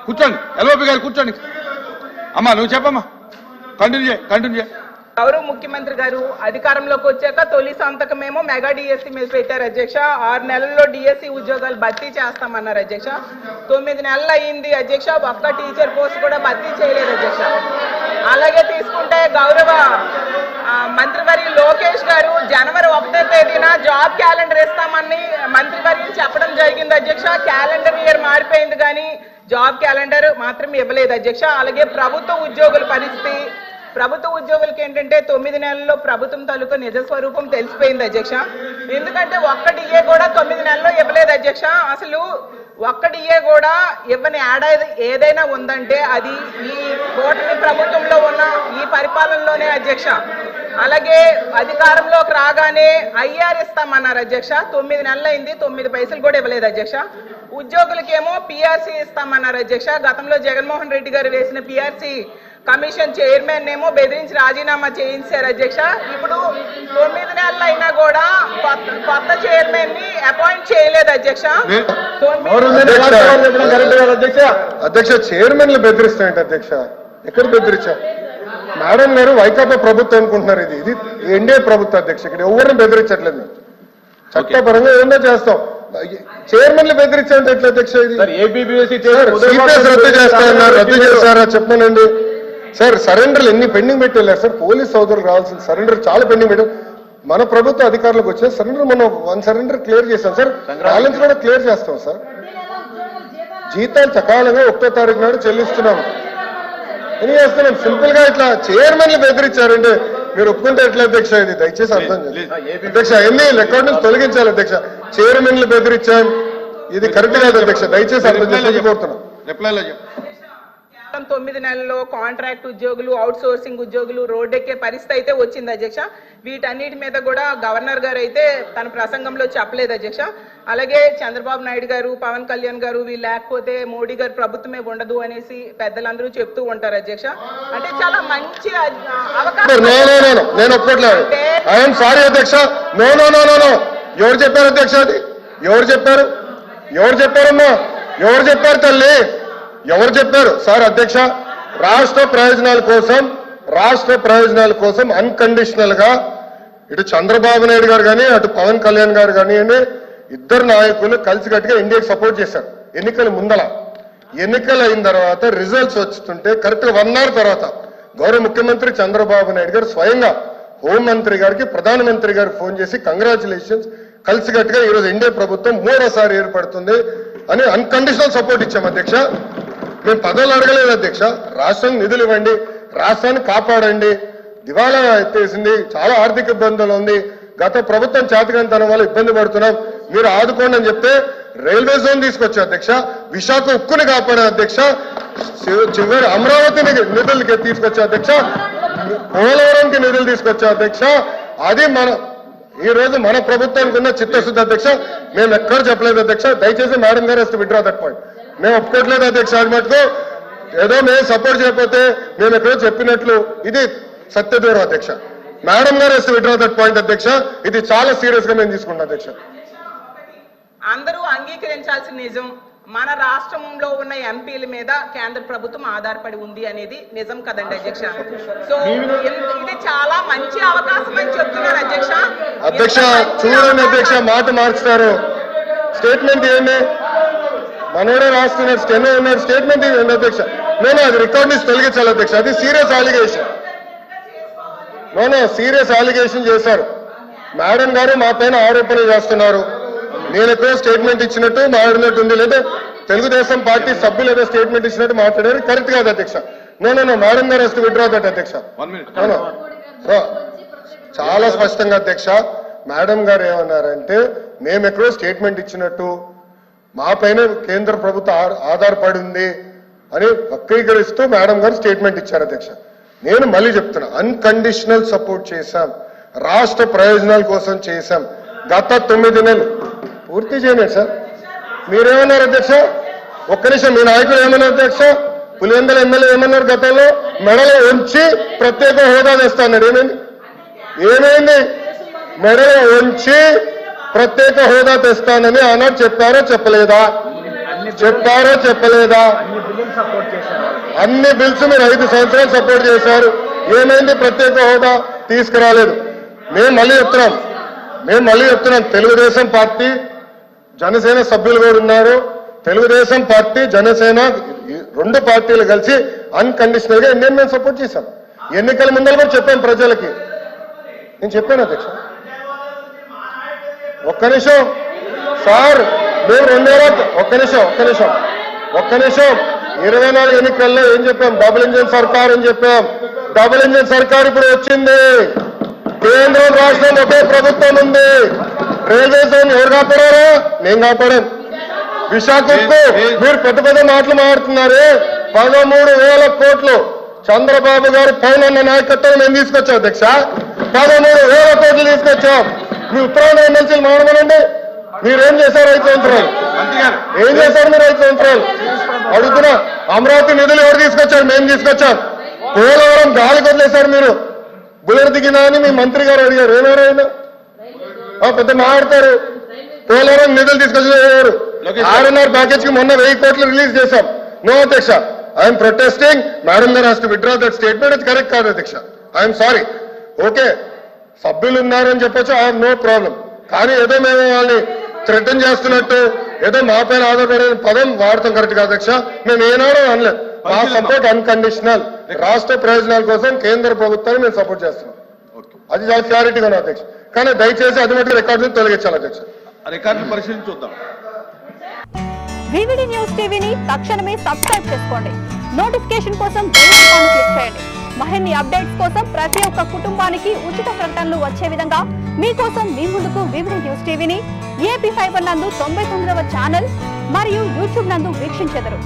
కూర్చోండి, ఎల్ఓపి గారు కూర్చోండి. అమ్మా నువ్వు చెప్పమ్మా, కంటిన్యూ చేయి. గౌరవ ముఖ్యమంత్రి గారు అధికారంలోకి వచ్చాక తొలి సంతకమేమో మెగా డిఎస్సి మీద పెట్టారు అధ్యక్ష. 6 నెలల్లో డిఎస్సి ఉద్యోగాలు భర్తీ చేస్తామన్నారు అధ్యక్ష. 9 నెలలు అయ్యింది అధ్యక్ష, ఒక్క టీచర్ పోస్ట్ కూడా భర్తీ చేయలేదు అధ్యక్ష. అలాగే తీసుకుంటే గౌరవ మంత్రివర్యులు లోకేష్ గారు జనవరి 1వ తేదీన జాబ్ క్యాలెండర్ ఇస్తామని మంత్రివర్యులు చెప్పడం జరిగింది అధ్యక్ష. క్యాలెండర్ ఇయర్ మారిపోయింది కానీ జాబ్ క్యాలెండర్ మాత్రం ఇవ్వలేదు అధ్యక్ష. అలాగే ప్రభుత్వ ఉద్యోగుల పరిస్థితి, ప్రభుత్వ ఉద్యోగులకి ఏంటంటే 9 నెలల్లో ప్రభుత్వం తాలూకు నిజ స్వరూపం తెలిసిపోయింది అధ్యక్ష. ఎందుకంటే ఒక్క డిఏ కూడా 9 నెలల్లో ఇవ్వలేదు అధ్యక్ష. అసలు ఒక్క డిఏ కూడా ఇవ్వని ఏడాది ఏదైనా ఉందంటే అది ఈ కూటమి ప్రభుత్వంలో ఉన్న ఈ పరిపాలనలోనే అధ్యక్ష. అలాగే అధికారంలోకి రాగానే ఐఆర్ ఇస్తామన్నారు అధ్యక్ష. 9 నెలలు అయింది, 9 పైసలు కూడా ఇవ్వలేదు అధ్యక్ష. ఉద్యోగులకేమో పిఆర్సీ ఇస్తామన్నారు అధ్యక్ష. గతంలో జగన్మోహన్ రెడ్డి గారు వేసిన పిఆర్సీ కమిషన్ చైర్మన్ ఏమో బెదిరించి రాజీనామా చేయించారు అధ్యక్ష. ఇప్పుడు 9 నెలలు అయినా కూడా కొత్త చైర్మన్ ని అపాయింట్ చేయలేదు అధ్యక్ష. అధ్యక్ష చైర్మన్లు బెదిరిస్తాయంట అధ్యక్ష, ఎక్కడ బెదిరించా? మేడం గారు వైకాపా ప్రభుత్వం అనుకుంటున్నారు, ఇది ఎన్డీఏ ప్రభుత్వం అధ్యక్ష. ఇక్కడ ఎవరిని బెదిరించట్లేదు, చట్టపరంగా ఏమన్నా చేస్తాం. చైర్మన్లు బెదిరించాలంటే ఎట్లా అధ్యక్ష? ఇది రద్దు చేస్తారన్నారు, రద్దు చేస్తారా చెప్పనండి సార్. సరెండర్లు ఎన్ని పెండింగ్ పెట్టి వెళ్ళారు సార్. పోలీస్ సోదరులు రావాల్సిన సరెండర్ చాలా పెండింగ్ పెట్టారు. మన ప్రభుత్వ అధికారులకు వచ్చే సరెండర్ మనం 1 సరెండర్ క్లియర్ చేస్తాం సార్, బ్యాలెన్స్ కూడా క్లియర్ చేస్తాం సార్. జీతాలు సకాలంగా 1వ తారీఖు నాడు చెల్లిస్తున్నాము అని చేస్తున్నాం. సింపుల్ గా ఇట్లా చైర్మన్లు బెదిరించారంటే మీరు ఒప్పుకుంటే ఎట్లా అధ్యక్ష? ఇది దయచేసి అర్థం చేయండి అధ్యక్ష. ఎన్ని లెక్క నుంచి తొలగించాలి అధ్యక్ష. చైర్మన్లు బెదిరించాం, ఇది కరెక్ట్ కాదు అధ్యక్ష, దయచేసి అర్థం చేసి కోరుతున్నాం. 9 నెలల్లో కాంట్రాక్ట్ ఉద్యోగులు, అవుట్ సోర్సింగ్ ఉద్యోగులు రోడ్డెక్కే పరిస్థితి అయితే వచ్చింది అధ్యక్ష. వీటన్నిటి మీద కూడా గవర్నర్ గారు అయితే తన ప్రసంగంలో చెప్పలేదు అధ్యక్ష. అలాగే చంద్రబాబు నాయుడు గారు, పవన్ కళ్యాణ్ గారు వీళ్ళు లేకపోతే మోడీ గారు ప్రభుత్వమే ఉండదు అనేసి పెద్దలందరూ చెప్తూ ఉంటారు అధ్యక్ష. అంటే చాలా మంచి అవకాశం. నేను ఒప్పుకోవట్లేదు, ఐఎమ్ సారీ అధ్యక్ష. No no no no no ఎవరు చెప్పారు అధ్యక్ష? అది ఎవరు చెప్పారు? ఎవరు చెప్పారమ్మా? ఎవరు చెప్పారు తల్లి? ఎవరు చెప్పారు సార్? అధ్యక్ష, రాష్ట్ర ప్రయోజనాల కోసం అన్కండిషనల్ గా ఇటు చంద్రబాబు నాయుడు గారు కానీ అటు పవన్ కళ్యాణ్ గారు కానివ్వండి, ఇద్దరు నాయకులు కలిసికట్టుగా ఇండియాకి సపోర్ట్ చేశారు. ఎన్నికల ముందల, ఎన్నికలు అయిన తర్వాత రిజల్ట్స్ వస్తుంటే కరెక్ట్ గా 1 అవర్ తర్వాత గౌరవ ముఖ్యమంత్రి చంద్రబాబు నాయుడు గారు స్వయంగా హోంమంత్రి గారికి, ప్రధానమంత్రి గారికి ఫోన్ చేసి కంగ్రాచులేషన్స్, కలిసికట్టుగా ఈరోజు ఎన్డీఏ ప్రభుత్వం 3వసారి ఏర్పడుతుంది అని అన్కండిషనల్ సపోర్ట్ ఇచ్చాం అధ్యక్ష. మేము పదవులు అడగలేదు అధ్యక్ష. రాష్ట్రానికి నిధులు ఇవ్వండి, రాష్ట్రాన్ని కాపాడండి, దివాలా ఎత్తేసింది, చాలా ఆర్థిక ఇబ్బందులు ఉంది, గత ప్రభుత్వం చేతకంతనం వల్ల ఇబ్బంది పడుతున్నాం, మీరు ఆదుకోండి అని చెప్తే రైల్వే జోన్ తీసుకొచ్చా అధ్యక్ష. విశాఖ ఉక్కుని కాపాడే అధ్యక్ష. చివరి అమరావతిని నిధులకి తీసుకొచ్చా అధ్యక్ష. పోలవరంకి నిధులు తీసుకొచ్చా అధ్యక్ష. అది ఈ రోజు మన ప్రభుత్వానికి ఉన్న చిత్తశుద్ధి అధ్యక్ష. మేము ఎక్కడ చెప్పలేదు అధ్యక్ష. దయచేసి మేడం గారు వస్తే విత్డ్రా దట్ పాయింట్. మేము ఒప్పుకోవట్లేదు అధ్యక్ష. అది మటుకు ఏదో మేము సపోర్ట్ చేయకపోతే మేము ఎక్కడో చెప్పినట్లు ఇది సత్యదూరం అధ్యక్ష. మేడం గారు వస్తే విత్డ్రా దట్ పాయింట్ అధ్యక్ష. ఇది చాలా సీరియస్ గా మేము తీసుకుంటాం అధ్యక్ష. అందరూ అంగీకరించాల్సిన నిజం, మన రాష్ట్రంలో ఉన్న ఎంపీల మీద కేంద్ర ప్రభుత్వం ఆధారపడి ఉంది అనేది నిజం కదండి అధ్యక్ష. సో ఇది చాలా మంచి అవకాశం అని చెప్తున్నారు అధ్యక్ష. అధ్యక్ష చూడండి అధ్యక్ష, మాట మార్చుతారు. స్టేట్మెంట్ ఇవ్వండి, మనోడే రాస్తున్నారు, స్టెనో ఉన్నారు, స్టేట్మెంట్ ఇవ్వండి అధ్యక్ష. నేను అది రికార్డ్ నుంచి తొలగించాలి అధ్యక్ష. అది సీరియస్ అలిగేషన్. సీరియస్ అలిగేషన్ చేశారు మేడం గారు, మా పైన ఆరోపణలు చేస్తున్నారు. నేను ఎక్కడో స్టేట్మెంట్ ఇచ్చినట్టు మాట్లాడినట్టు ఉంది, లేదా తెలుగుదేశం పార్టీ సభ్యులు ఏదో స్టేట్మెంట్ ఇచ్చినట్టు మాట్లాడారు, కరెక్ట్ కాదు అధ్యక్ష. నో మేడం గారు వస్తే విత్డ్రా దట్ అధ్యక్ష. చాలా స్పష్టంగా అధ్యక్ష మేడం గారు ఏమన్నారంటే మేము ఎక్కడో స్టేట్మెంట్ ఇచ్చినట్టు, మా పైన కేంద్ర ప్రభుత్వం ఆధారపడి ఉంది అని వక్రీకరిస్తూ మేడం గారు స్టేట్మెంట్ ఇచ్చారు అధ్యక్ష. నేను మళ్ళీ చెప్తున్నా, అన్కండిషనల్ సపోర్ట్ చేశాం, రాష్ట్ర ప్రయోజనాల కోసం చేశాం. గత 9 నెలలు పూర్తి చేయలేదు సార్. మీరేమన్నారు అధ్యక్ష? ఒక్క నిమిషం, మీ నాయకులు ఏమన్నారు అధ్యక్ష? పులివెందుల ఎమ్మెల్యే ఏమన్నారు గతంలో? మెడలో ఉంచి ప్రత్యేక హోదా తెస్తాన్నారు. ఏమైంది? మెడలో ఉంచి ప్రత్యేక హోదా తెస్తానని ఆనాడు చెప్పారో చెప్పలేదా? చెప్పారో చెప్పలేదా? అన్ని బిల్స్ మీరు 5 సంవత్సరాలు సపోర్ట్ చేశారు. ఏమైంది? ప్రత్యేక హోదా తీసుకురాలేదు. మేము మళ్ళీ చెప్తున్నాం తెలుగుదేశం పార్టీ జనసేన సభ్యులు కూడా ఉన్నారు. తెలుగుదేశం పార్టీ జనసేన 2 పార్టీలు కలిసి అన్కండిషనల్ గా ఇండియన్ మేము సపోర్ట్ చేశాం. ఎన్నికల ముందర కూడా చెప్పాం ప్రజలకి. నేను చెప్పాను అధ్యక్ష. ఒక్క నిమిషం సార్, మేము 24 ఎన్నికల్లో ఏం చెప్పాం? డబుల్ ఇంజిన్ సర్కార్ అని చెప్పాం. డబుల్ ఇంజిన్ సర్కార్ ఇప్పుడు వచ్చింది. కేంద్రం రాష్ట్రం ఒకే ప్రభుత్వం ఉంది. రైల్వే జోన్ ఎవరు కాపాడారా? మేము కాపాడాం. విశాఖకు మీరు పెద్ద మాటలు మాట్లాడుతున్నారు. 13,000 కోట్లు చంద్రబాబు గారు పైన నాయకత్వం మేము తీసుకొచ్చాం అధ్యక్ష. 13,000 కోట్లు తీసుకొచ్చాం. మీ ఉత్తరాంధ్ర ఎమ్మెల్సీలు మాట్లాడండి. మీరేం చేశారు 5 సంవత్సరాలు? ఏం చేశారు మీరు 5 సంవత్సరాలు? అడుగుతున్నా. అమరావతి నిధులు ఎవరు తీసుకొచ్చారు? మేము తీసుకొచ్చాం. పోలవరం గాలి వదిలేశారు మీరు. బుల్లెట్ దిగినా అని మీ మంత్రి గారు అడిగారు. ఏమైనా పెద్ద మాట్లాడతారు. పోలవరం నిధులు తీసుకొచ్చారు. 6.5 ప్యాకేజ్ కి మొన్న 1000 కోట్లు రిలీజ్ చేశాం. నో అధ్యక్ష, ఐఎమ్ ప్రొటెస్టింగ్. మేడం గారు has to withdraw that statement. ఇది కరెక్ట్ కాదు అధ్యక్ష. I'm sorry. ఓకే, సభ్యులు ఉన్నారని చెప్పొచ్చు, ఐఎమ్ నో ప్రాబ్లం. కానీ ఏదో మేము వాళ్ళని థ్రెటన్ చేస్తున్నట్టు ఏదో మా పైన ఆధారపడే పదం వాడతాం కరెక్ట్ కాదు అధ్యక్ష. మేము ఏనాడో అనలేదు. మా సపోర్ట్ అన్కండిషనల్. రాష్ట్ర ప్రయోజనాల కోసం కేంద్ర ప్రభుత్వాన్ని మేము సపోర్ట్ చేస్తున్నాం. అది చాలా క్లారిటీగా ఉంది అధ్యక్ష. కానీ దయచేసి అది మట్టి రికార్డును తొలగించాలి అధ్యక్ష. రికార్డును పరిశీలించి చూద్దాం. వివిడి న్యూస్ టీవీని తక్షణమే సబ్స్క్రైబ్ చేసుకోండి. నోటిఫికేషన్ కోసం బెల్ ఐకాన్ క్లిక్ చేయండి. మరిన్ని అప్డేట్స్ కోసం ప్రతి ఒక్క కుటుంబానికి ఉచిత ప్రకటనలు వచ్చే విధంగా మీకోసం మీ ముందుకు వివిడి న్యూస్ టీవీని AP ఫైబర్ నందు 99వ ఛానల్ మరియు యూట్యూబ్ నందు వీక్షించెదరు.